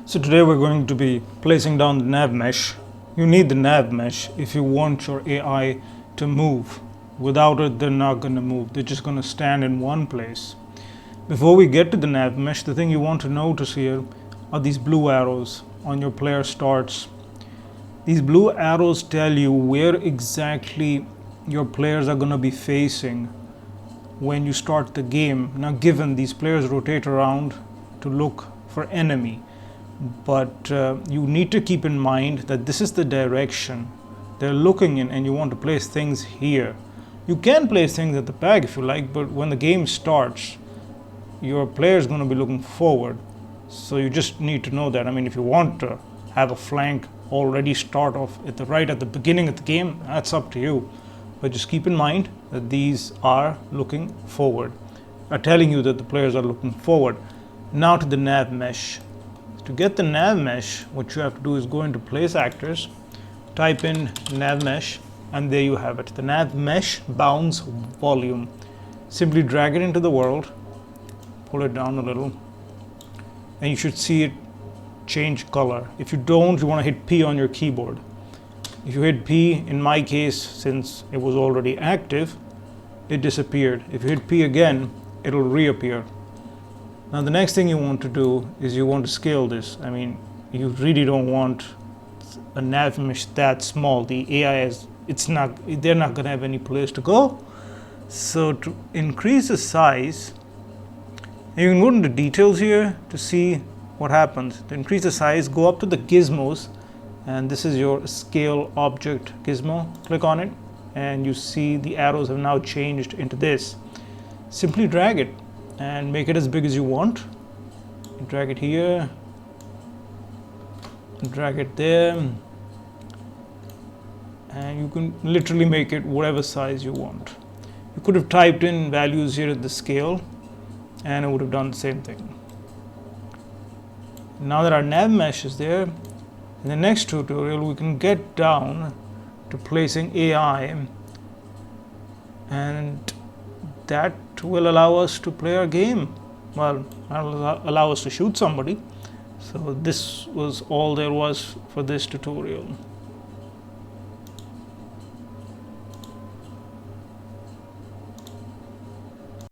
So today we're going to be placing down the nav mesh. You need the nav mesh if you want your AI to move. Without it, they're not going to move. They're just going to stand in one place. Before we get to the nav mesh, the thing you want to notice here are these blue arrows on your player starts. These blue arrows tell you where exactly your players are going to be facing when you start the game. Now, given these players rotate around to look for enemy, but you need to keep in mind that this is the direction they're looking in, and you want to place things here. You can place things at the back if you like, but when the game starts, your player is going to be looking forward. So you just need to know that. I mean, if you want to have a flank already start off at the beginning of the game, that's up to you. But just keep in mind that these are looking forward, are telling you that the players are looking forward. Now to the nav mesh. To get the nav mesh, what you have to do is go into place actors, type in nav mesh, and there you have it, the Nav Mesh Bounds Volume. Simply drag it into the world, pull it down a little, and you should see it change color. If you don't, you want to hit P on your keyboard. If you hit P, in my case, since it was already active, it disappeared. If you hit P again, it'll reappear. Now the next thing you want to do is you want to scale this. I mean, you really don't want a nav mesh that small. The AI they're not going to have any place to go. So to increase the size, you can go into details here to see what happens. To increase the size, go up to the gizmos, and this is your scale object gizmo. Click on it, and you see the arrows have now changed into this. Simply drag it and make it as big as you want. Drag it here, drag it there, and you can literally make it whatever size you want. You could have typed in values here at the scale and it would have done the same thing. Now that our nav mesh is there, in the next tutorial we can get down to placing AI, and that will allow us to play our game. Well, allow us to shoot somebody. So this was all there was for this tutorial.